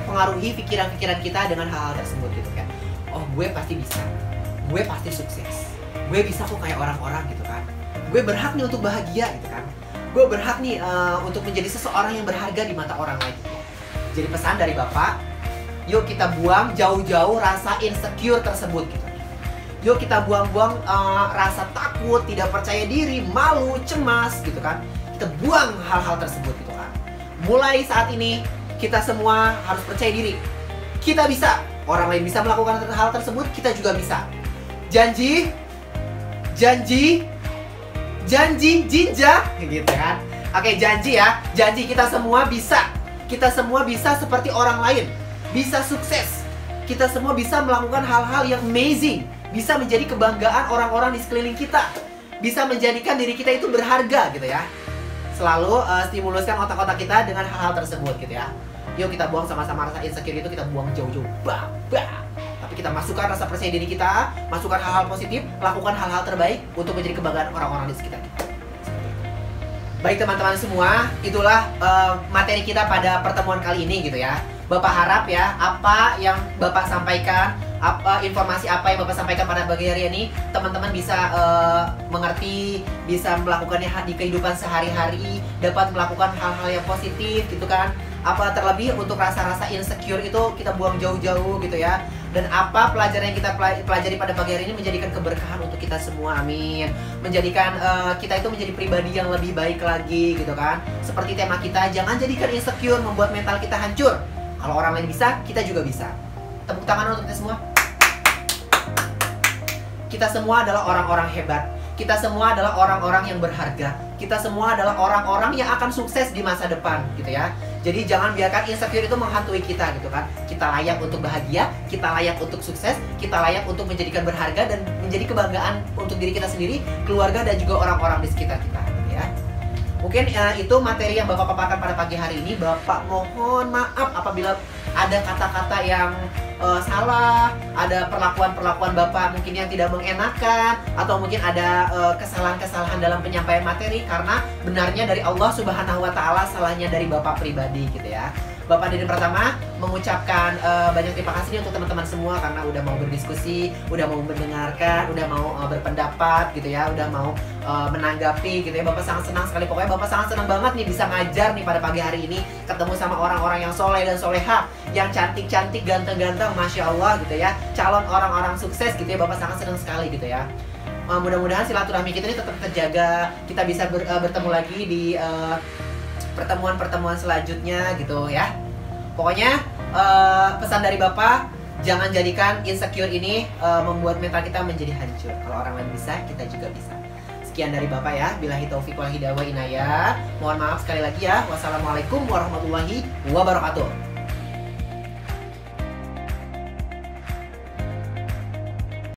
pengaruhi pikiran-pikiran kita dengan hal-hal tersebut gitu kan. Oh, gue pasti bisa. Gue pasti sukses. Gue bisa kok kayak orang-orang gitu kan. Gue berhak nih untuk bahagia gitu kan. Gue berhak nih untuk menjadi seseorang yang berharga di mata orang lain gitu. Jadi pesan dari Bapak, yuk kita buang jauh-jauh rasa insecure tersebut gitu. Yuk kita buang-buang rasa takut, tidak percaya diri, malu, cemas gitu kan. Kita buang hal-hal tersebut gitu kan. Mulai saat ini kita semua harus percaya diri. Kita bisa. Orang lain bisa melakukan hal tersebut, kita juga bisa. Janji jinja gitu kan. Oke, janji ya. Janji kita semua bisa. Kita semua bisa seperti orang lain. Bisa sukses. Kita semua bisa melakukan hal-hal yang amazing. Bisa menjadi kebanggaan orang-orang di sekeliling kita. Bisa menjadikan diri kita itu berharga gitu ya. Selalu stimuluskan otak-otak kita dengan hal-hal tersebut gitu ya. Yuk kita buang sama-sama rasa insecure itu, kita buang jauh-jauh. Tapi kita masukkan rasa percaya diri kita, masukkan hal-hal positif, lakukan hal-hal terbaik untuk menjadi kebanggaan orang-orang di sekitar kita. Baik teman-teman semua, itulah materi kita pada pertemuan kali ini gitu ya. Bapak harap ya, apa yang Bapak sampaikan, informasi apa yang Bapak sampaikan pada pagi hari ini, teman-teman bisa mengerti, bisa melakukannya di kehidupan sehari-hari, dapat melakukan hal-hal yang positif gitu kan. Apa terlebih untuk rasa-rasa insecure itu kita buang jauh-jauh gitu ya. Dan apa pelajaran yang kita pelajari pada pagi hari ini menjadikan keberkahan untuk kita semua, amin. Menjadikan kita itu menjadi pribadi yang lebih baik lagi gitu kan. Seperti tema kita, jangan jadikan insecure membuat mental kita hancur. Kalau orang lain bisa, kita juga bisa. Tepuk tangan untuk kita semua. Kita semua adalah orang-orang hebat. Kita semua adalah orang-orang yang berharga. Kita semua adalah orang-orang yang akan sukses di masa depan gitu ya. Jadi jangan biarkan insecure itu menghantui kita gitu kan. Kita layak untuk bahagia, kita layak untuk sukses, kita layak untuk menjadikan berharga dan menjadi kebanggaan untuk diri kita sendiri, keluarga dan juga orang-orang di sekitar kita gitu ya. Mungkin itu materi yang Bapak paparkan pada pagi hari ini. Bapak mohon maaf apabila ada kata-kata yang salah, ada perlakuan-perlakuan Bapak mungkin yang tidak mengenakan, atau mungkin ada kesalahan-kesalahan dalam penyampaian materi, karena benarnya dari Allah Subhanahu wa Ta'ala, salahnya dari Bapak pribadi gitu ya. Bapak Deden Pratama mengucapkan banyak terima kasih nih untuk teman-teman semua karena udah mau berdiskusi, udah mau mendengarkan, udah mau berpendapat gitu ya, udah mau menanggapi gitu ya. Bapak sangat senang sekali, pokoknya Bapak sangat senang banget nih bisa ngajar nih pada pagi hari ini, ketemu sama orang-orang yang soleh dan soleha, yang cantik-cantik, ganteng-ganteng, Masya Allah gitu ya, calon orang-orang sukses gitu ya. Bapak sangat senang sekali gitu ya. Mudah-mudahan silaturahmi kita ini tetap terjaga, kita bisa bertemu lagi di pertemuan-pertemuan selanjutnya gitu ya. Pokoknya pesan dari Bapak, jangan jadikan insecure ini membuat mental kita menjadi hancur. Kalau orang lain bisa, kita juga bisa. Sekian dari Bapak ya. Billahi taufiq wal hidayah wa inayah. Mohon maaf sekali lagi ya. Wassalamualaikum warahmatullahi wabarakatuh.